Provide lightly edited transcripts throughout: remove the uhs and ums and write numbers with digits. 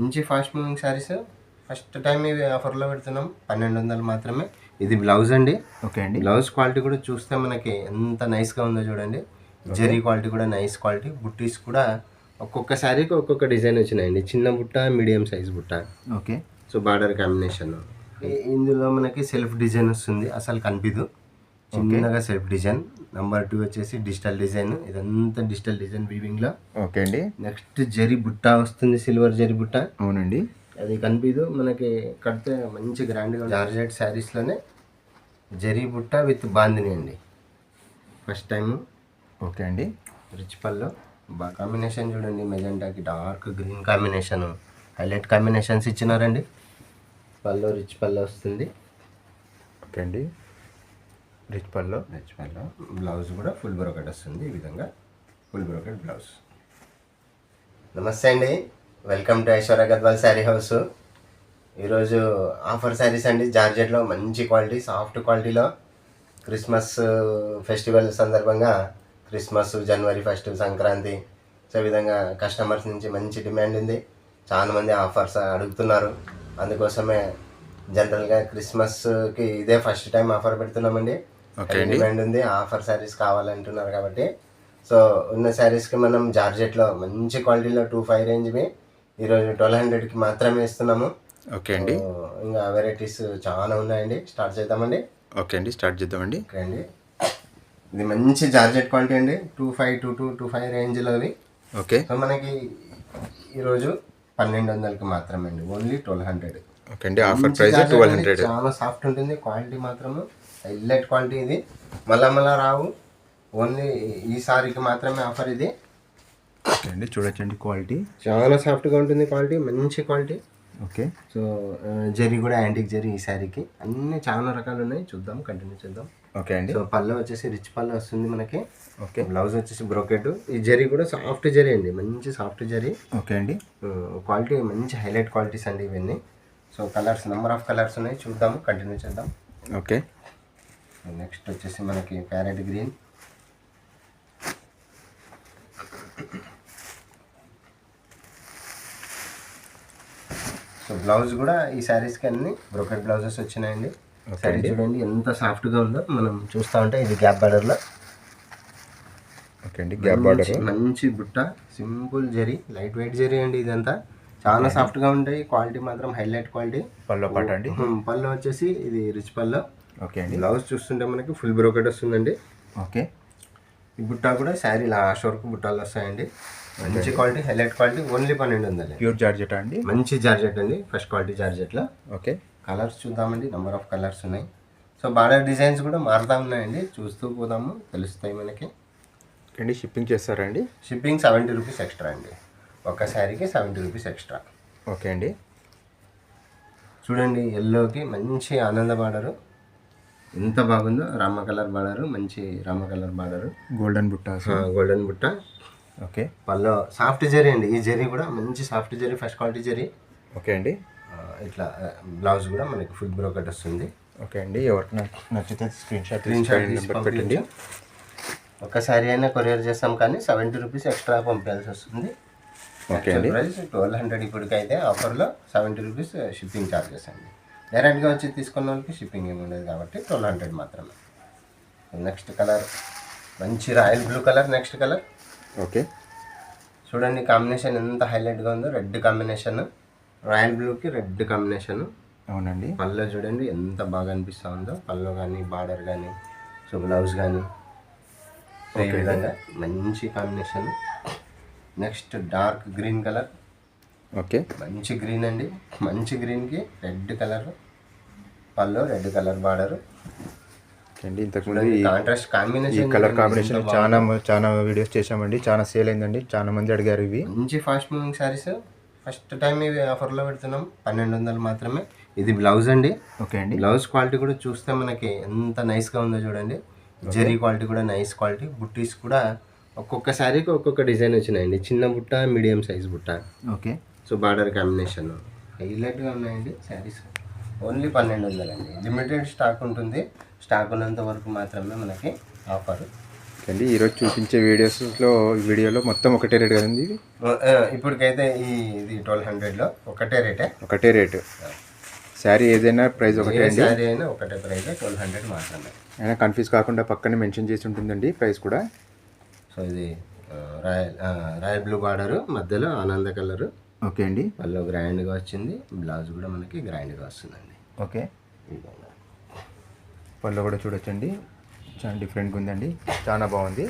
మంచి fast moving saris. First time ఇవి ఆఫర్లో పెడుతున్నాం. 1200 మాత్రమే. ఇది బ్లౌజ్ అండి. ఓకే అండి. బ్లౌజ్ క్వాలిటీ కూడా చూస్తే మనకి ఎంత నైస్గా ఉందో చూడండి. జరీ క్వాలిటీ కూడా నైస్ క్వాలిటీ. బుట్టీస్ కూడా ఒక్కొక్క శారీకి ఒక్కొక్క డిజైన్ వచ్చినాయండి. చిన్న బుట్ట, మీడియం సైజ్ బుట్ట. ఓకే. So border combination. ఇందులో మనకి సెల్ఫ్ డిజైన్ వస్తుంది, అసలు కనిపిదు. చిన్నగా సెల్ఫ్ డిజైన్. నెంబర్ 2 వచ్చేసి డిజిటల్ డిజైన్. ఇదంతా డిజిటల్ డిజైన్ వీవింగ్ లో. ఓకే అండి. నెక్స్ట్ జరీ బుట్ట వస్తుంది, సిల్వర్ జరీ బుట్ట. అవునండి. అది కనిపిదు మనకి. కడితే మంచి గ్రాండ్గా జార్జెట్ శారీస్లోనే జరీ బుట్ట విత్ బాందిని అండి. First time. ఓకే అండి. రిచ్ పల్లో కాంబినేషన్ చూడండి. మెజెంటాకి dark green combination, highlight combinations ఇచ్చినారండి. పల్లో రిచ్ పల్లో వస్తుంది. ఓకే అండి. రిచ్ పల్లో. బ్లౌజ్ కూడా ఫుల్ బ్రోకెట్ వస్తుంది. ఈ విధంగా ఫుల్ బ్రోకెట్ బ్లౌజ్. నమస్తే అండి, welcome to Aishwarya Gadwal sari house. ఈరోజు ఆఫర్ శారీస్ అండి. జార్జెట్లో మంచి క్వాలిటీ, సాఫ్ట్ క్వాలిటీలో. క్రిస్మస్ ఫెస్టివల్ సందర్భంగా, క్రిస్మస్, జనవరి 1, సంక్రాంతి, సో ఈ విధంగా కస్టమర్స్ నుంచి మంచి డిమాండ్ ఉంది. చాలామంది ఆఫర్స్ అడుగుతున్నారు. అందుకోసమే జనరల్గా క్రిస్మస్కి ఇదే ఫస్ట్ టైం ఆఫర్ పెడుతున్నామండి. డిమాండ్ ఉంది, ఆఫర్ శారీస్ కావాలంటున్నారు కాబట్టి. సో ఉన్న శారీస్కి మనం జార్జెట్లో మంచి క్వాలిటీలో 25 రేంజ్వి ఈరోజు 1200కి మాత్రమే ఇస్తున్నాము. ఓకే అండి. ఇంకా వెరైటీస్ చాలా ఉన్నాయండి. స్టార్ట్ చేద్దామండి. ఓకే అండి, స్టార్ట్ చేద్దామండి. ఓకే అండి. ఇది మంచి జార్జెట్ క్వాలిటీ అండి. 25 రేంజ్లో అవి. ఓకే. సో మనకి ఈరోజు 1200కి మాత్రమే అండి. ఓన్లీ 1200. ఓకే అండి. Offer price 1200. చాలా సాఫ్ట్ ఉంటుంది. క్వాలిటీ మాత్రము హైలైట్ క్వాలిటీ. ఇది మళ్ళా రావు. ఓన్లీ ఈసారికి మాత్రమే ఆఫర్ ఇది. ఓకే అండి, చూడొచ్చండి క్వాలిటీ. చాలా సాఫ్ట్గా ఉంటుంది. క్వాలిటీ మంచి క్వాలిటీ. ఓకే. సో జరీ కూడా యాంటిక్ జరీ ఈ శారీకి. అన్ని చాలా రకాలు ఉన్నాయి. చూద్దాం, కంటిన్యూ చేద్దాం. ఓకే అండి. సో పళ్ళు వచ్చేసి రిచ్ పళ్ళు వస్తుంది మనకి. ఓకే. బ్లౌజ్ వచ్చేసి బ్రోకెట్. ఈ జరీ కూడా సాఫ్ట్ జరీ అండి, మంచి సాఫ్ట్ జరీ. ఓకే అండి. క్వాలిటీ మంచి హైలైట్ క్వాలిటీస్ అండి ఇవన్నీ. So colours, number of colours ఉన్నాయి. చూద్దాము, కంటిన్యూ చేద్దాం. ఓకే. నెక్స్ట్ వచ్చేసి మనకి ప్యారెట్ గ్రీన్. సో బ్లౌజ్ కూడా ఈ శారీస్కి అన్ని బ్రోకెట్ బ్లౌజెస్ వచ్చినాయండి. శారీ చూడండి ఎంత సాఫ్ట్గా ఉందో. మనం చూస్తూ ఉంటే ఇది గ్యాప్ బార్డర్లో. ఓకే అండి, గ్యాప్ బార్డర్. మంచి బుట్ట, simple zari, light weight zari అండి. ఇదంతా చాలా సాఫ్ట్గా ఉంటాయి. క్వాలిటీ మాత్రం హైలైట్ క్వాలిటీ. పల్లో పాట అండి. పళ్ళు వచ్చేసి ఇది రిచ్ పల్లో. ఓకే అండి. బ్లౌజ్ చూస్తుంటే మనకి ఫుల్ బ్రోకెట్ వస్తుందండి. ఓకే. ఈ బుట్ట కూడా శారీ లాస్ట్ వరకు బుట్టాలు వస్తాయండి. మంచి quality, highlight quality. Only 1200. Pure georgette అండి. మంచి జార్జెట్ అండి, ఫస్ట్ క్వాలిటీ జార్జెట్లో. ఓకే. కలర్స్ చూద్దామండి. నెంబర్ ఆఫ్ కలర్స్ ఉన్నాయి. సో బార్డర్ డిజైన్స్ కూడా మారుతూ ఉన్నాయండి. చూస్తూ పోదాము, తెలుస్తాయి మనకి. అండి, షిప్పింగ్ చేస్తారా అండి? షిప్పింగ్ 70 రూపీస్ ఎక్స్ట్రా అండి. ఒక శారీకి 70 రూపీస్ ఎక్స్ట్రా. ఓకే అండి. చూడండి, ఎల్లోకి మంచి ఆనంద బార్డరు ఎంత బాగుందో. రామ కలర్ బార్డరు, మంచి రామ కలర్ బార్డరు. గోల్డెన్ బుట్ట. గోల్డెన్ బుట్ట. ఓకే. పళ్ళు సాఫ్ట్ జరీ అండి. ఈ జరీ కూడా మంచి soft zari, first quality zari. Okay అండి. ఇట్లా బ్లౌజ్ కూడా మనకి ఫుల్ బ్రోకెట్ వస్తుంది. ఓకే అండి. ఎవరికి నచ్చితే స్క్రీన్ షాట్ నెంబర్ పెట్టండి. ఒక శారీ అయినా కొరియర్ చేస్తాం, కానీ 70 రూపీస్ ఎక్స్ట్రా పంపించాల్సి వస్తుంది. ఓకే అండి. ప్రైస్ 1200. ఇప్పటికైతే ఆఫర్లో 70 రూపీస్ షిప్పింగ్ ఛార్జెస్ అండి. డైరెక్ట్గా వచ్చి తీసుకున్న వాళ్ళకి షిప్పింగ్ ఏమి ఉండదు కాబట్టి 1200 మాత్రమే. నెక్స్ట్ కలర్ మంచి royal blue colour. Next colour. Okay. చూడండి కాంబినేషన్ ఎంత హైలైట్గా ఉందో. రెడ్ కాంబినేషన్, రాయల్ బ్లూకి రెడ్ కాంబినేషన్. అవునండి. పళ్ళు చూడండి ఎంత బాగా అనిపిస్తూ ఉందో. పళ్ళు కానీ, బార్డర్ కానీ, సో బ్లౌజ్ కానీ ఈ విధంగా మంచి combination. Next dark green colour. Okay. మంచి గ్రీన్ అండి. మంచి గ్రీన్కి రెడ్ కలర్ పళ్ళు, రెడ్ కలర్ బార్డర్ అండి. ఇంతకుముందు ఈ కాంట్రాస్ట్ కాంబినేషన్, ఈ కలర్ కాంబినేషన్ చాలా వీడియోస్ చేసామండి. చాలా సేల్ అయిందండి. చాలా మంది అడిగారు. ఇవి మంచి fast moving saris. First time ఇవి ఆఫర్లో పెడుతున్నాం. 1200 మాత్రమే. ఇది బ్లౌజ్ అండి. ఓకే అండి. బ్లౌజ్ క్వాలిటీ కూడా చూస్తే మనకి ఎంత నైస్గా ఉందో చూడండి. జరీ క్వాలిటీ కూడా నైస్ క్వాలిటీ. బుట్టీస్ కూడా ఒక్కొక్క శారీకి ఒక్కొక్క డిజైన్ వచ్చినాయండి. చిన్న బుట్ట, మీడియం సైజ్ బుట్ట. ఓకే. సో బార్డర్ కాంబినేషన్ హైలైట్గా ఉన్నాయండి శారీస్. ఓన్లీ 1200 అండి. లిమిటెడ్ స్టాక్ ఉంటుంది. స్టాక్ ఉన్నంత వరకు మాత్రమే మనకి ఆఫర్. అండి ఈరోజు చూపించే వీడియోలో మొత్తం ఒకటే రేట్ కదండి ఇది ఇప్పటికైతే ఇది 1200లో ఒకటే రేటే. ఒకటే రేటు. శారీ ఏదైనా ప్రైస్ ఒకటే అండి. శారీ అయినా ఒకటే ప్రైస్ 1200 మాత్రమే. అయినా కన్ఫ్యూజ్ కాకుండా పక్కనే మెన్షన్ చేసి ఉంటుందండి ప్రైస్ కూడా. సో ఇది రాయల్ బ్లూ బార్డరు, మధ్యలో ఆనంద కలరు. ఓకే అండి. పళ్ళు గ్రాండ్గా వచ్చింది, బ్లౌజ్ కూడా మనకి గ్రాండ్గా వస్తుందండి. ఓకే. పళ్ళు కూడా చూడొచ్చండి, చాలా డిఫరెంట్గా ఉందండి, చాలా బాగుంది.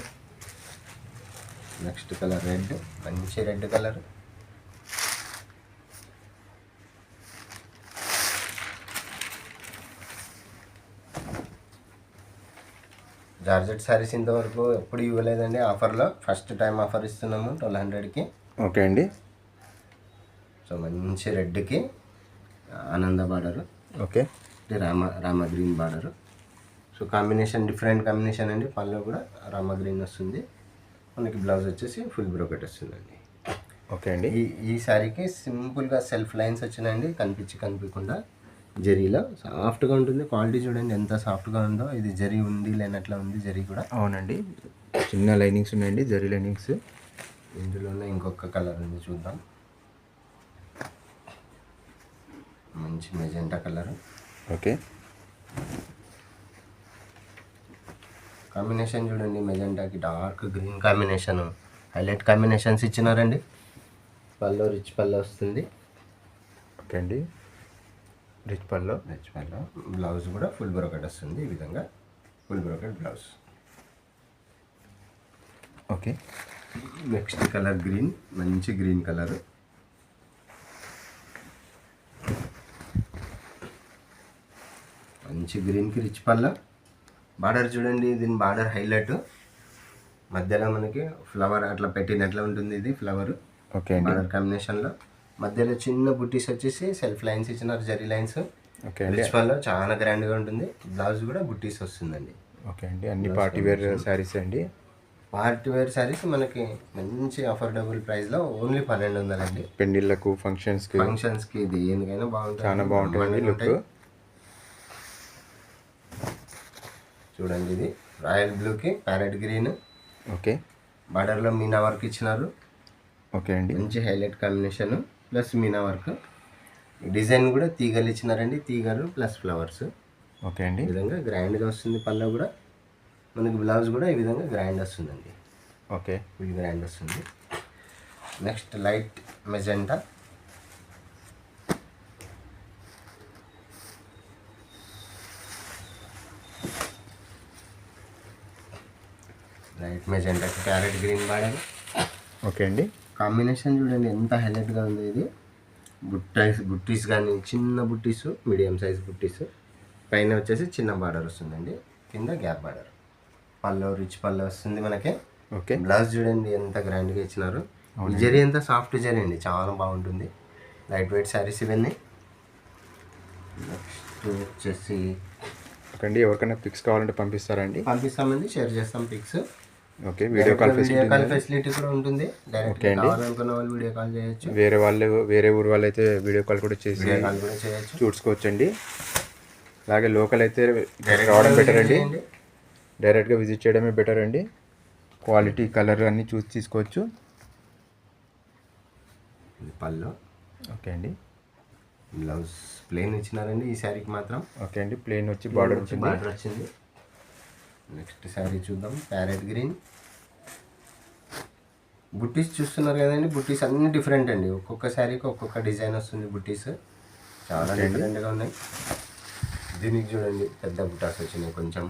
నెక్స్ట్ కలర్ రెడ్, మంచి రెడ్ కలర్. జార్జెట్ శారీస్ ఇంతవరకు ఎప్పుడు ఇవ్వలేదండి ఆఫర్లో, ఫస్ట్ టైం ఆఫర్ ఇస్తున్నాము 1200కి. ఓకే అండి. సో మంచి రెడ్కి ఆనంద border. Okay. Rama green border. So combination different combination అండి. పళ్ళు కూడా రామ గ్రీన్ వస్తుంది, మనకి బ్లౌజ్ వచ్చేసి ఫుల్ బ్రోకెట్ వస్తుందండి. ఓకే అండి. ఈ శారీకి సింపుల్గా సెల్ఫ్ లైన్స్ వచ్చినాయండి, కనిపించకుండా జరీలో సాఫ్ట్గా ఉంటుంది. క్వాలిటీ చూడండి ఎంత సాఫ్ట్గా ఉందో. ఇది జరీ ఉంది లేనట్లా ఉంది, జరీ కూడా. అవునండి, చిన్న లైనింగ్స్ ఉన్నాయండి, జరీ లైనింగ్స్. ఇందులోనే ఇంకొక కలర్ ఉంది, చూద్దాం. మంచి మెజెంటా కలర్. ఓకే. కాంబినేషన్ చూడండి, మెజెంటాకి dark green combination, highlight combinations ఇచ్చినారండి. పళ్ళు రిచ్ పళ్ళు వస్తుంది. ఓకే అండి, రిచ్ పళ్ళు. బ్లౌజ్ కూడా ఫుల్ బ్రోకెట్ వస్తుంది, ఈ విధంగా full brocade blouse. Okay. Next colour green, మంచి గ్రీన్ కలర్. మంచి గ్రీన్కి రిచ్ పళ్ళ. బార్డర్ చూడండి, దీని బార్డర్ హైలైట్. మధ్యలో మనకి ఫ్లవర్ అట్లా పెట్టినట్లా ఉంటుంది, ఇది ఫ్లవర్. ఓకే అండి. బార్డర్ కాంబినేషన్లో మధ్యలో చిన్న బుట్టీస్ వచ్చేసి సెల్ఫ్ లైన్స్ ఇచ్చినారు, జరీ లైన్స్. ఓకే అండి. రిచ్ పళ్ళ చాలా గ్రాండ్గా ఉంటుంది. బ్లౌజ్ కూడా బుట్టీస్ వస్తుందండి. ఓకే అండి, అన్ని పార్టీ వేర్ శారీస్ అండి. పార్టీ వేర్ శారీస్ మనకి మంచి అఫోర్డబుల్ ప్రైస్లో ఓన్లీ 1200 అండి. పెళ్ళిళ్ళకు, ఫంక్షన్స్కి ఇది ఎందుకైనా బాగుంటుంది, చాలా బాగుంటుంది లుక్. చూడండి, ఇది రాయల్ బ్లూకి ప్యారెట్ గ్రీన్. ఓకే. బార్డర్లో మీనా వర్క్ ఇచ్చినారు. ఓకే అండి. మంచి highlight combination plus Meena work. Design కూడా తీగలు ఇచ్చినారండి, తీగలు ప్లస్ ఫ్లవర్స్. ఓకే అండి. ఈ విధంగా గ్రాండ్గా వస్తుంది. పళ్ళు కూడా మనకి బ్లౌజ్ కూడా ఈ విధంగా గ్రాండ్ వస్తుందండి. ఓకే, ఇది గ్రాండ్ వస్తుంది. Next light magenta. లైట్ మెజెంటాకి ప్యారెట్ గ్రీన్ బార్డర్. ఓకే అండి. కాంబినేషన్ చూడండి ఎంత హైలైట్గా ఉంది. ఇది బుట్టీస్ కానీ చిన్న బుట్టీస్, మీడియం సైజ్ బుట్టీస్. పైన వచ్చేసి చిన్న బార్డర్ వస్తుందండి, కింద గ్యాప్ బార్డర్. పళ్ళు రిచ్ పళ్ళు వస్తుంది మనకి. ఓకే. బ్లౌజ్ చూడండి ఎంత గ్రాండ్గా ఇచ్చినారు. జరీ ఎంత సాఫ్ట్ జరీ అండి, చాలా బాగుంటుంది. లైట్ వెయిట్ శారీస్ ఇవన్నీ. నెక్స్ట్ వచ్చేసి ఓకే అండి, ఎవరికైనా పిక్స్ కావాలంటే పంపిస్తారండి? పంపిస్తామండి, షేర్ చేస్తాం pics. Okay, video call facility కూడా ఉంటుంది. డైరెక్ట్ కావాలనుకున్న వాళ్ళు వీడియో కాల్ చేయొచ్చు. వేరే ఊరు వాళ్ళు అయితే వీడియో కాల్ కూడా చేసి చేయొచ్చు, చూసుకోవచ్చండి. అలాగే లోకల్ అయితే రావడం బెటర్ అండి, డైరెక్ట్గా విజిట్ చేయడమే బెటర్ అండి. క్వాలిటీ, కలర్ అన్నీ చూసి తీసుకోవచ్చు. పళ్ళు. ఓకే అండి. బ్లౌజ్ ప్లెయిన్ ఇచ్చినారండి ఈ శారీకి మాత్రం. ఓకే అండి, ప్లెయిన్ వచ్చి బార్డర్ వచ్చింది. నెక్స్ట్ శారీ చూద్దాం, ప్యారెట్ గ్రీన్. బుట్టీస్ చూస్తున్నారు కదండి, బుట్టీస్ అన్ని డిఫరెంట్ అండి. ఒక్కొక్క శారీకి ఒక్కొక్క డిజైన్ వస్తుంది. బుట్టీస్ చాలా డిఫరెంట్గా ఉన్నాయి. దీనికి చూడండి పెద్ద బుట్టాస్ వచ్చినాయి కొంచెం.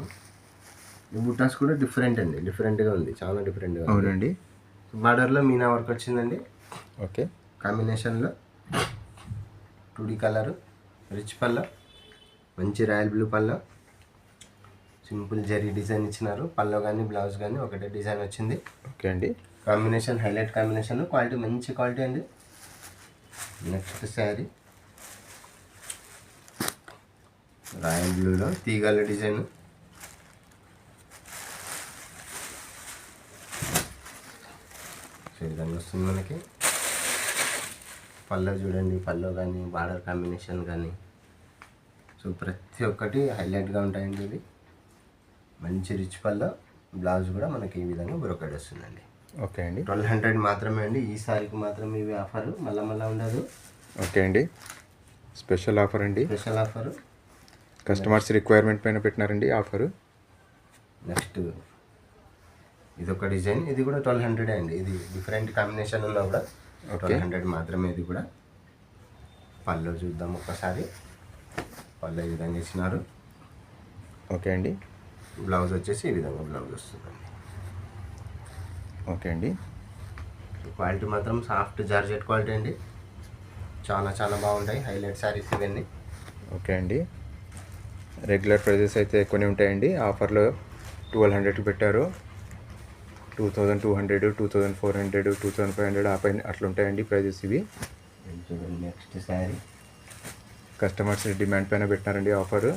ఈ బుట్టాస్ కూడా డిఫరెంట్ అండి, డిఫరెంట్గా ఉంది, చాలా డిఫరెంట్గా. అవునండి. బార్డర్లో మీనా వర్క్ వచ్చిందండి. ఓకే. కాంబినేషన్లో 2D కలరు, రిచ్ పళ్ళ, మంచి రాయల్ బ్లూ పళ్ళ, సింపుల్ జరీ డిజైన్ ఇచ్చినారు. పళ్ళు కానీ బ్లౌజ్ కానీ ఒకటే డిజైన్ వచ్చింది. ఓకే అండి. కాంబినేషన్ హైలైట్ కాంబినేషన్, క్వాలిటీ మంచి క్వాలిటీ అండి. నెక్స్ట్ శారీ రాయల్ బ్లూలో తీగల డిజైన్. ఈ విధంగా వస్తుంది మనకి. పళ్ళు చూడండి, పళ్ళు కానీ బార్డర్ కాంబినేషన్ కానీ సో ప్రతి ఒక్కటి హైలైట్గా ఉంటాయండి. ఇది మంచి రిచ్ పళ్ళు, బ్లౌజ్ కూడా మనకి ఈ విధంగా బ్రోకెడ్ వస్తుందండి. ఓకే అండి. 1200 మాత్రమే అండి, ఈ సారీకి మాత్రమే ఇవి ఆఫర్, మళ్ళీ ఉండదు. ఓకే అండి, స్పెషల్ ఆఫర్ అండి, స్పెషల్ ఆఫర్. కస్టమర్స్ రిక్వైర్మెంట్ పైన పెట్టినారండి ఆఫరు. నెక్స్ట్ ఇది ఒక డిజైన్, ఇది కూడా 1200 అండి. ఇది డిఫరెంట్ కాంబినేషన్ ఉన్నా కూడా 1200 మాత్రమే. ఇది కూడా పళ్ళు చూద్దాం ఒక్కసారి. పళ్ళు ఈ విధంగా ఇచ్చినారు. ఓకే అండి. బ్లౌజ్ వచ్చేసి ఈ విధంగా బ్లౌజ్ వస్తుందండి. ఓకే అండి. క్వాలిటీ మాత్రం సాఫ్ట్ జార్జెట్ క్వాలిటీ అండి, చాలా బాగుంటాయి. హైలైట్ శారీస్ ఇవన్నీ. ఓకే అండి. రెగ్యులర్ ప్రైజెస్ అయితే ఎక్కువనే ఉంటాయండి, ఆఫర్లో 1200 పెట్టారు. 2200, 2400, 2500 ఆ పైన అట్లా ఉంటాయండి ప్రైజెస్ ఇవి. నెక్స్ట్ శారీ కస్టమర్స్ డిమాండ్ పైన పెట్టినారండి ఆఫరు.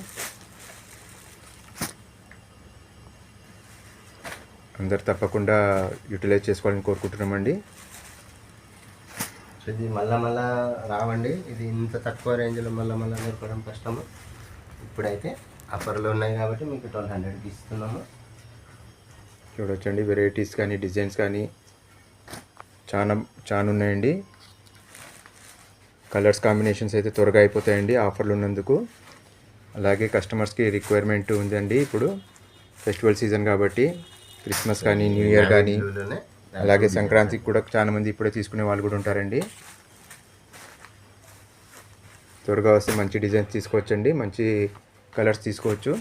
అందరు తప్పకుండా యూటిలైజ్ చేసుకోవాలని కోరుకుంటున్నామండి. సో ఇది మళ్ళా రావండి, ఇది ఇంత తక్కువ రేంజ్లో మళ్ళా దొరకడం కష్టము. ఇప్పుడైతే ఆఫర్లో ఉన్నాయి కాబట్టి మీకు 1200కి ఇస్తున్నాము. చూడొచ్చండి, వెరైటీస్ కానీ డిజైన్స్ కానీ చాలా ఉన్నాయండి. కలర్స్ కాంబినేషన్స్ అయితే త్వరగా అయిపోతాయండి ఆఫర్లు ఉన్నందుకు. అలాగే కస్టమర్స్కి రిక్వైర్మెంట్ ఉందండి, ఇప్పుడు ఫెస్టివల్ సీజన్ కాబట్టి క్రిస్మస్ కానీ న్యూ ఇయర్ కానీ అలాగే సంక్రాంతికి కూడా చాలామంది ఇప్పుడే తీసుకునే వాళ్ళు కూడా ఉంటారండి. త్వరగా వస్తే మంచి డిజైన్స్ తీసుకోవచ్చండి, మంచి కలర్స్ తీసుకోవచ్చు.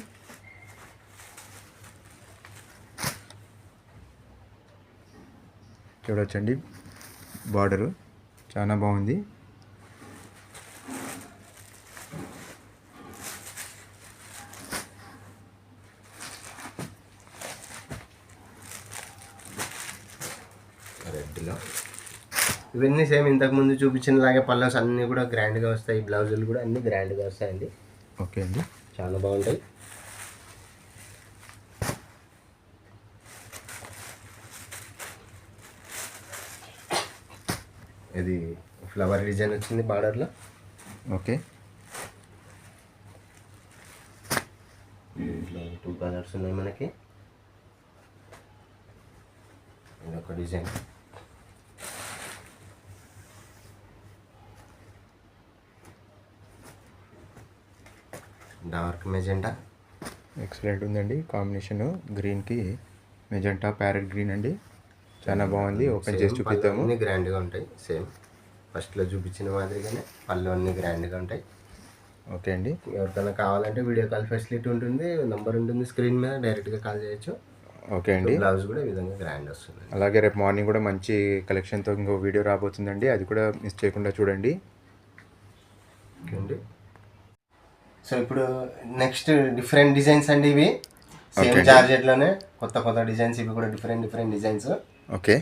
చూడొచ్చండి, బార్డరు చాలా బాగుంది. రెడ్లో ఇవన్నీ సేమ్ ఇంతకుముందు చూపించినలాగే పల్లెస్ అన్నీ కూడా గ్రాండ్గా వస్తాయి. బ్లౌజులు కూడా అన్నీ గ్రాండ్గా వస్తాయండి. ఓకే అండి. చాలా బాగుంటాయి. ఇది ఫ్లవర్ డిజైన్ వచ్చింది బార్డర్లో. ఓకే. దీంట్లో 2 కలర్స్ ఉన్నాయి మనకి. ఇది ఒక డిజైన్. డార్క్ మెజెంటా ఎక్సలెంట్ ఉందండి కాంబినేషన్, గ్రీన్కి మెజెంటా ప్యారెట్ గ్రీన్ అండి, చాలా బాగుంది. ఓపెన్ చేసి చూపిద్దాము. అన్నీ గ్రాండ్గా ఉంటాయి, సేమ్ ఫస్ట్లో చూపించిన మాదిరిగానే పళ్ళు అన్నీ గ్రాండ్గా ఉంటాయి. ఓకే అండి. ఎవరికైనా కావాలంటే వీడియో కాల్ ఫెసిలిటీ ఉంటుంది, నెంబర్ ఉంటుంది స్క్రీన్ మీద, డైరెక్ట్గా కాల్ చేయొచ్చు. ఓకే అండి. బ్లౌజ్ కూడా ఈ విధంగా గ్రాండ్ వస్తుంది. అలాగే రేపు మార్నింగ్ కూడా మంచి కలెక్షన్తో ఇంకో వీడియో రాబోతుందండి, అది కూడా మిస్ చేయకుండా చూడండి. ఓకే అండి. సో ఇప్పుడు నెక్స్ట్ డిఫరెంట్ డిజైన్స్ అండి, ఇవి సేమ్ జార్జెట్లోనే కొత్త డిజైన్స్, ఇవి కూడా డిఫరెంట్ డిజైన్స్. ఓకే.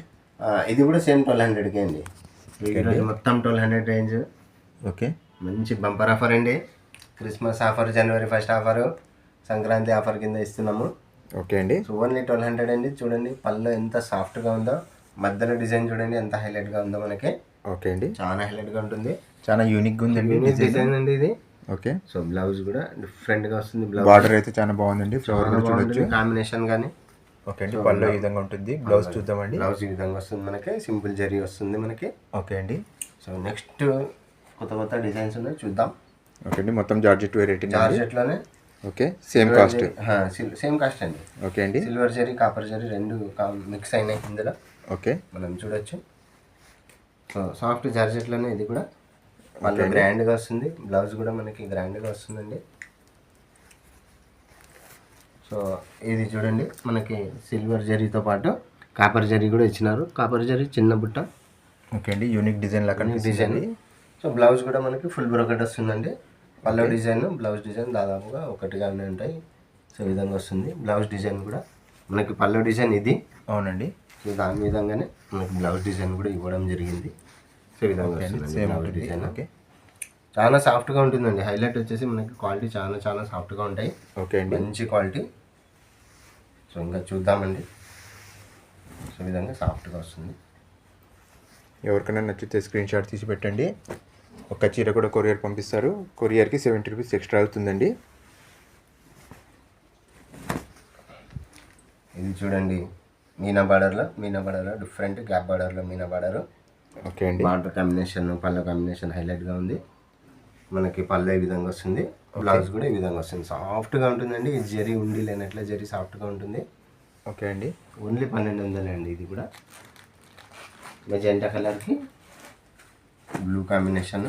ఇది కూడా సేమ్ 1200కే అండి. ఈరోజు మొత్తం 1200 రేంజ్. ఓకే. మంచి బంపర్ ఆఫర్ అండి, క్రిస్మస్ ఆఫర్, జనవరి 1st ఆఫరు, సంక్రాంతి ఆఫర్ కింద ఇస్తున్నాము. ఓకే అండి. సో ఓన్లీ 1200 అండి. చూడండి పళ్ళు ఎంత సాఫ్ట్గా ఉందో, మధ్యలో డిజైన్ చూడండి ఎంత హైలైట్గా ఉందో మనకి. ఓకే అండి. చాలా హైలైట్గా ఉంటుంది, చాలా యూనిక్గా ఉందండి డిజైన్ అండి ఇది. ఓకే. సో బ్లౌజ్ కూడా డిఫరెంట్గా వస్తుంది. బార్డర్ అయితే చాలా బాగుందండి, ఫ్లవర్ కూడా చూడొచ్చు, కాంబినేషన్ కానీ. ఓకే అండి. పళ్ళు ఈ విధంగా ఉంటుంది, బ్లౌజ్ చూద్దామండి. బ్లౌజ్ ఈ విధంగా వస్తుంది మనకి, సింపుల్ జరీ వస్తుంది మనకి. ఓకే అండి. సో నెక్స్ట్ కొత్త డిజైన్స్ ఉన్నాయి, చూద్దాం. ఓకే అండి. మొత్తం జార్జెట్ వెరైటీ, జార్జెట్లోనే. ఓకే. సేమ్ కాస్ట్ అండి. ఓకే అండి. సిల్వర్ జరీ, కాపర్ జరీ రెండు మిక్స్ అయినాయి ఇందులో. ఓకే. మనం చూడొచ్చు. సో సాఫ్ట్ జార్జెట్లోనే ఇది కూడా మళ్ళీ గ్రాండ్గా వస్తుంది. బ్లౌజ్ కూడా మనకి గ్రాండ్గా వస్తుందండి. సో ఇది చూడండి మనకి సిల్వర్ జరీతో పాటు కాపర్ జరీ కూడా ఇచ్చినారు. కాపర్ జరీ చిన్న బుట్ట. ఓకే అండి. యూనిక్ డిజైన్ లాగా డిజైన్. సో బ్లౌజ్ కూడా మనకి ఫుల్ బ్రోకెట్ వస్తుందండి. పళ్ళు డిజైన్, బ్లౌజ్ డిజైన్ దాదాపుగా ఒకటిగానే ఉంటాయి. సో ఈ విధంగా వస్తుంది బ్లౌజ్ డిజైన్ కూడా మనకి. పళ్ళు డిజైన్ ఇది. అవునండి. సో దాని విధంగానే మనకి బ్లౌజ్ డిజైన్ కూడా ఇవ్వడం జరిగింది. సో ఈ విధంగా వస్తుంది బ్లౌజ్ డిజైన్. ఓకే. చాలా సాఫ్ట్గా ఉంటుందండి. హైలైట్ వచ్చేసి మనకి క్వాలిటీ చాలా సాఫ్ట్గా ఉంటాయి. ఓకే అండి. మంచి క్వాలిటీ. సో ఇంకా చూద్దామండి. సో ఈ విధంగా సాఫ్ట్గా వస్తుంది. ఎవరికైనా నచ్చితే స్క్రీన్ షాట్ తీసి పెట్టండి. ఒక చీర కూడా కొరియర్ పంపిస్తారు. కొరియర్కి 70 రూపీస్ ఎక్స్ట్రా అవుతుందండి. ఇది చూడండి మీనా బార్డర్లో డిఫరెంట్ గ్యాప్ బార్డర్లో మీనా బార్డర్. ఓకే అండి. బార్డర్ కాంబినేషన్ పళ్ళ కాంబినేషన్ హైలైట్గా ఉంది. మనకి పళ్ళు ఈ విధంగా వస్తుంది, బ్లౌజ్ కూడా ఈ విధంగా వస్తుంది. సాఫ్ట్గా ఉంటుందండి. ఇది జరీ ఉండి లేనట్లే జరీ సాఫ్ట్గా ఉంటుంది. ఓకే అండి. ఓన్లీ 1200 అండి. ఇది కూడా మెజెంటా కలర్కి బ్లూ కాంబినేషన్.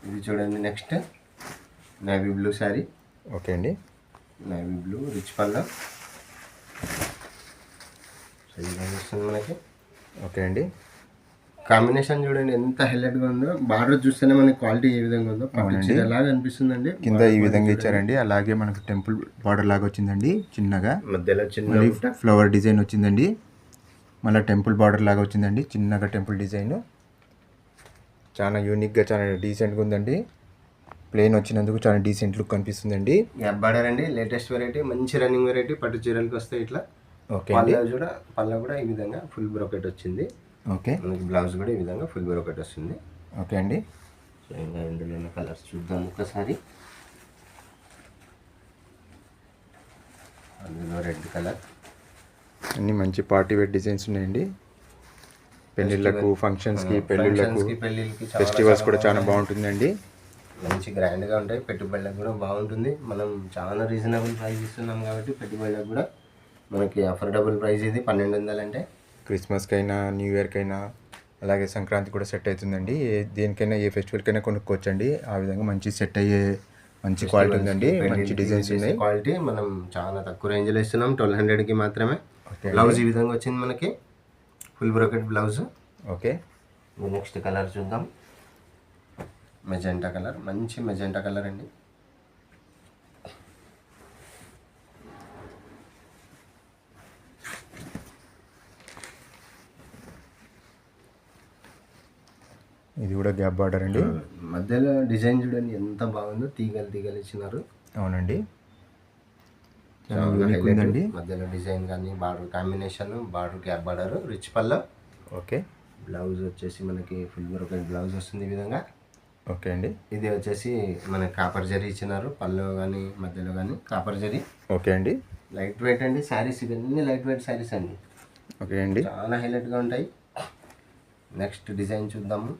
ఇది చూడండి next navy blue sari. Okay అండి. నేవీ బ్లూ రిచ్ పళ్ళు వస్తుంది మనకి. ఓకే అండి. కాంబినేషన్ చూడండి ఎంత హైలైట్గా ఉందో. బార్డర్ చూస్తేనే మనకి క్వాలిటీ ఏ విధంగా ఉందో లాగా అనిపిస్తుందండి. కింద ఈ విధంగా ఇచ్చారండి. అలాగే మనకు టెంపుల్ బార్డర్ లాగా వచ్చిందండి చిన్నగా. మధ్యలో చిన్న ఫ్లవర్ డిజైన్ వచ్చిందండి. మళ్ళీ టెంపుల్ బార్డర్ లాగా వచ్చిందండి చిన్నగా టెంపుల్ డిజైన్. చాలా యూనిక్గా చాలా డీసెంట్గా ఉందండి. ప్లెయిన్ వచ్చినందుకు చాలా డీసెంట్ లుక్ కనిపిస్తుందండి. గ్యాప్ బార్డర్ అండి. లేటెస్ట్ వెరైటీ, మంచి రన్నింగ్ వెరైటీ. పట్టు చీరలకు వస్తాయి ఇట్లా. ఓకే. పళ్ళ కూడా ఈ విధంగా ఫుల్ బ్రోకెట్ వచ్చింది. ఓకే. మనకి బ్లౌజ్ కూడా ఈ విధంగా ఫుల్ బ్రోకెట్ వస్తుంది. ఓకే అండి. సో ఇంకా ఇందులో కలర్స్ చూద్దాం ఒకసారి. అందులో రెడ్ కలర్. అన్ని మంచి పార్టీ వేర్ డిజైన్స్ ఉన్నాయండి. పెళ్ళిళ్ళకు, ఫంక్షన్స్కి, పెళ్ళిళ్ళకి, ఫెస్టివల్స్ కూడా చాలా బాగుంటుందండి. మంచి గ్రాండ్గా ఉంటాయి. పెట్టుబడులకు కూడా బాగుంటుంది. మనం చాలా రీజనబుల్ ప్రైస్ ఇస్తున్నాం కాబట్టి పెట్టుబడులకు కూడా మనకి అఫోర్డబుల్ ప్రైస్. ఇది 1200 అంటే క్రిస్మస్కి అయినా, న్యూ ఇయర్కి అయినా, అలాగే సంక్రాంతి కూడా సెట్ అవుతుందండి. దేనికైనా, ఏ ఫెస్టివల్కైనా కొనుక్కోవచ్చండి. ఆ విధంగా మంచి సెట్ అయ్యే మంచి క్వాలిటీ ఉందండి. మంచి డిజైన్స్ ఉన్నాయి. క్వాలిటీ మనం చాలా తక్కువ రేంజ్లో ఇస్తున్నాం. 1200కి మాత్రమే. బ్లౌజ్ ఈ విధంగా వచ్చింది మనకి, full brocade blouse. Okay. Next colour చూద్దాం. మెజెంటా కలర్, మంచి మెజెంటా కలర్ అండి. ఇది కూడా గ్యాప్ బార్డర్ అండి. మధ్యలో డిజైన్ చూడండి ఎంత బాగుందో. తీగలు ఇచ్చినారు. అవునండి. ఉందండి. మధ్యలో డిజైన్ కానీ border combination, border gap border, rich పళ్ళు. ఓకే. బ్లౌజ్ వచ్చేసి మనకి ఫుల్ బ్రోకెట్ బ్లౌజ్ వస్తుంది ఈ విధంగా. ఓకే అండి. ఇది వచ్చేసి మనకి కాపర్ జరీ ఇచ్చినారు. పళ్ళు కానీ మధ్యలో కానీ కాపర్ జరీ. ఓకే అండి. లైట్ వెయిట్ అండి శారీస్. ఇవన్నీ లైట్ వెయిట్ శారీస్ అండి. ఓకే అండి. చాలా హైలైట్గా ఉంటాయి. నెక్స్ట్ డిజైన్ చూద్దాము.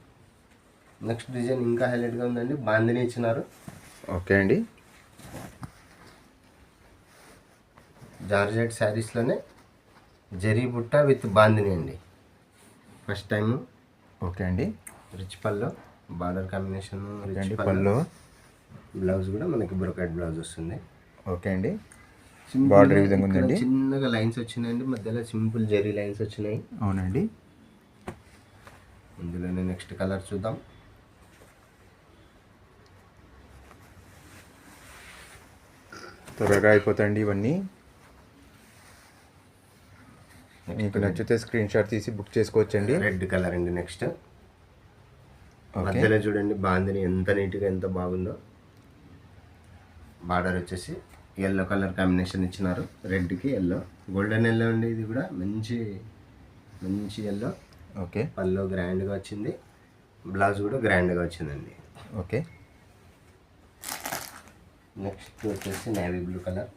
నెక్స్ట్ డిజైన్ ఇంకా హైలైట్గా ఉందండి. బాందిని ఇచ్చినారు. ఓకే అండి. జార్జెట్ శారీస్లోనే జరీ బుట్ట విత్ బాందిని అండి. First time. ఓకే అండి. రిచ్ పళ్ళు, బార్డర్ కాంబినేషన్, రిచ్ పళ్ళు. బ్లౌజ్ కూడా మనకి బ్రోకెట్ బ్లౌజ్ వస్తుంది. ఓకే అండి. బార్డర్ ఈ విధంగా ఉందండి. చిన్నగా లైన్స్ వచ్చినాయండి. మధ్యలో సింపుల్ జరీ లైన్స్ వచ్చినాయి. అవునండి. ఇందులోనే నెక్స్ట్ కలర్ చూద్దాం. త్వరగా అయిపోతాయండి ఇవన్నీ. మీకు నచ్చితే స్క్రీన్ షాట్ తీసి బుక్ చేసుకోవచ్చండి. రెడ్ కలర్ అండి. నెక్స్ట్ మధ్యలో చూడండి బాందిని ఎంత నీట్గా ఎంత బాగుందో. బార్డర్ వచ్చేసి ఎల్లో కలర్ కాంబినేషన్ ఇచ్చినారు. రెడ్కి ఎల్లో, గోల్డెన్ ఎల్లో అండి. ఇది కూడా మంచి ఎల్లో. ఓకే. పళ్ళు గ్రాండ్గా వచ్చింది. బ్లౌజ్ కూడా గ్రాండ్గా వచ్చిందండి. ఓకే. నెక్స్ట్ వచ్చేసి నేవీ బ్లూ కలర్.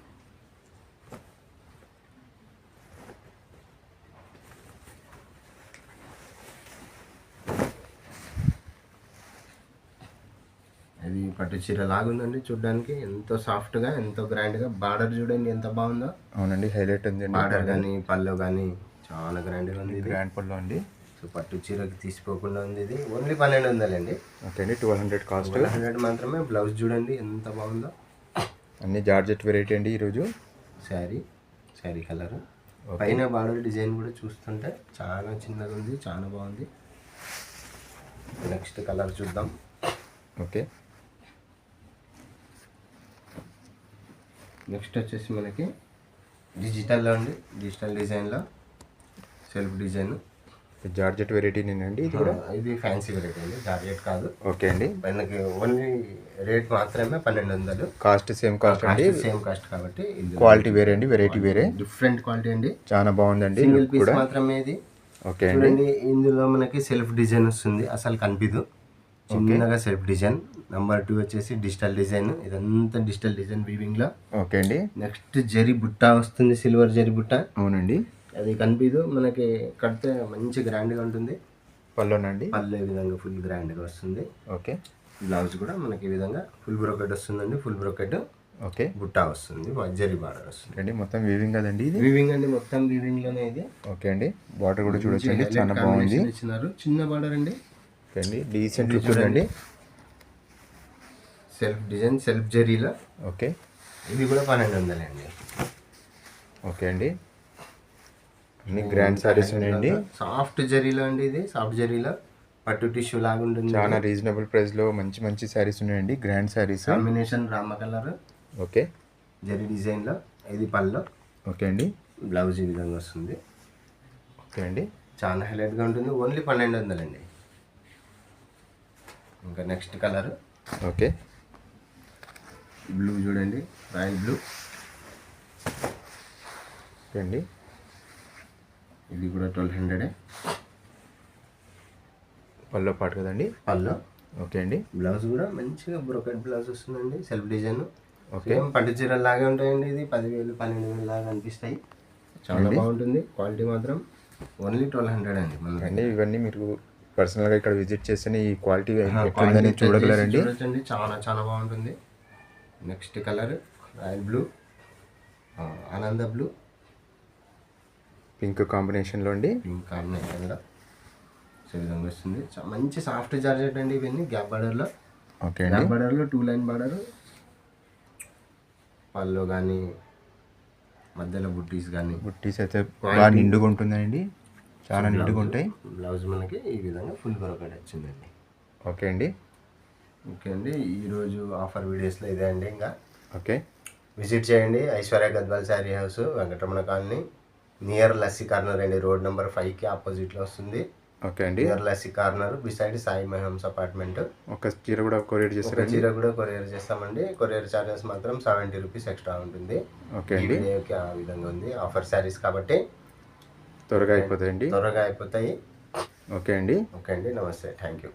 అది పట్టు చీర లాగుందండి చూడడానికి. ఎంతో సాఫ్ట్గా ఎంతో గ్రాండ్గా. బార్డర్ చూడండి ఎంత బాగుందో. అవునండి. హైలైట్ ఉంది. బార్డర్ కానీ పళ్ళు కానీ చాలా గ్రాండ్గా ఉంది. గ్రాండ్ పళ్ళు అండి. సో పట్టు చీరకి తీసిపోకుండా ఉంది. ఇది ఓన్లీ 1200 అండి. ఓకే అండి. 1200 కాస్ట్. 1200 మాత్రమే. బ్లౌజ్ చూడండి ఎంత బాగుందో. అన్ని జార్జెట్ వెరైటీ అండి ఈరోజు. శారీ కలర్. పైన బార్డర్ డిజైన్ కూడా చూస్తుంటే చాలా చిన్నగా ఉంది, చాలా బాగుంది. నెక్స్ట్ కలర్ చూద్దాం. ఓకే. నెక్స్ట్ వచ్చేసి మనకి డిజిటల్లో అండి. డిజిటల్ డిజైన్లో సెల్ఫ్ డిజైన్. జార్జెట్ వెరైటీ నేనండి ఇది కూడా. ఇది ఫ్యాన్సీ వెరైటీ అండి, జార్జెట్ కాదు. ఓకే అండి. మనకి ఓన్లీ రేట్ మాత్రమే 1200. కాస్ట్ సేమ్ కాస్ట్ అండి. సేమ్ కాస్ట్ కాబట్టి. క్వాలిటీ వేరే అండి, వెరైటీ వేరే. డిఫరెంట్ క్వాలిటీ అండి. చాలా బాగుందండి. సింగిల్ పీస్ మాత్రమే ఇది. ఓకే అండి. ఇందులో మనకి సెల్ఫ్ డిజైన్ వస్తుంది. అసలు కనిపిదు. చిన్నగా సెల్ఫ్ డిజైన్ నెంబర్ 2 వచ్చేసి డిజిటల్ డిజైన్, ఇదంతా డిజిటల్ డిజైన్ వీవింగ్లో. ఓకే అండి. నెక్స్ట్ జరీ బుట్ట వస్తుంది, సిల్వర్ జరీ బుట్ట. అవునండి. అది కనిపించదు మనకి, కడితే మంచి గ్రాండ్గా ఉంటుంది. పళ్ళునండి. పళ్ళు ఈ విధంగా ఫుల్ గ్రాండ్గా వస్తుంది. ఓకే. బ్లౌజ్ కూడా మనకి ఈ విధంగా ఫుల్ బ్రోకెట్ వస్తుందండి. Full brocade okay. బుట్ట వస్తుంది, జరీ బార్డర్ వస్తుంది అండి. మొత్తం వీవింగ్ కదండి ఇది. వీవింగ్ అండి, మొత్తం వీవింగ్ లోనే ఇది. ఓకే అండి. బార్డర్ కూడా చూడొచ్చండి, చాలా బాగుంది. ఇచ్చినారు, చిన్న బార్డర్ అండి. ఓకే అండి. డీసెంట్ లుక్ ఉందండి. సెల్ఫ్ డిజైన్, సెల్ఫ్ జరీలో. ఓకే. ఇది కూడా 1200 అండి. ఓకే అండి. అన్ని గ్రాండ్ సారీస్ ఉన్నాయండి. సాఫ్ట్ జరీలో అండి, ఇది సాఫ్ట్ జరీలో పట్టు టిష్యూ లాగా ఉంటుంది. చాలా రీజనబుల్ ప్రైస్లో మంచి మంచి సారీస్ ఉన్నాయండి, grand saris. Combination Rama colour. Okay. Zari డిజైన్లో ఇది పళ్ళు. ఓకే అండి. బ్లౌజ్ ఈ విధంగా వస్తుంది. ఓకే అండి. చాలా హైలైట్గా ఉంటుంది. ఓన్లీ 1200 అండి. ఇంకా నెక్స్ట్ కలర్. ఓకే. బ్లూ చూడండి, రాయల్ బ్లూ. ఓకే అండి. ఇది కూడా 1200. పళ్ళో పాటు కదండి. పళ్ళు. ఓకే అండి. బ్లౌజ్ కూడా మంచిగా బ్రోకెట్ బ్లౌజ్ వస్తుందండి, సెల్ఫ్ డిజైన్. ఓకే. పట్టు చీరలు లాగా ఉంటాయండి. ఇది 10,000 12,000 లాగా అనిపిస్తాయి. చాలా బాగుంటుంది. క్వాలిటీ మాత్రం ఓన్లీ 1200 అండి. అండి ఇవన్నీ మీరు పర్సనల్గా ఇక్కడ విజిట్ చేస్తేనే ఈ క్వాలిటీ ఎట్లుందని చూడగలరండి. చూడొచ్చండి, చాలా చాలా బాగుంటుంది. నెక్స్ట్ కలర్ రాయల్ బ్లూ, ఆనంద బ్లూ, పింక్ కాంబినేషన్లో అండి. పింక్ కాంబినేషన్లో ఈ విధంగా వస్తుంది. మంచి సాఫ్ట్ జార్జెట్ అండి ఇవన్నీ. గ్యాప్ బార్డర్లో. ఓకే అండి. గ్యాప్ బార్డర్లో 2 లైన్ బార్డర్. పళ్ళు కానీ మధ్యలో బుట్టీస్ కానీ. బుట్టీస్ అయితే బాగా నిండుగా ఉంటుందండి, చాలా నిండుగా ఉంటాయి. బ్లౌజ్ మనకి ఈ విధంగా ఫుల్ బ్రోకెట్ వచ్చిందండి. ఓకే అండి. ఓకే అండి, ఈరోజు ఆఫర్ వీడియోస్లో ఇదే అండి. ఇంకా ఓకే. విజిట్ చేయండి Aishwarya Gadwal sari house, Venkataramana colony, near lassi corner అండి. రోడ్ నెంబర్ 5కి ఆపోజిట్లో వస్తుంది. ఓకే అండి. Near lassi corner beside Sai మహమ్స్ అపార్ట్మెంట్. ఒక చీర కూడా కొరియర్ చేస్తారు. చీర కూడా కొరియర్ చేస్తామండి. కొరియర్ చార్జెస్ మాత్రం 70 రూపీస్ ఎక్స్ట్రా ఉంటుంది. ఓకే అండి. ఆ విధంగా ఉంది. ఆఫర్ శారీస్ కాబట్టి త్వరగా అయిపోతాయండి. త్వరగా అయిపోతాయి. ఓకే అండి. ఓకే అండి, నమస్తే, థ్యాంక్ యూ.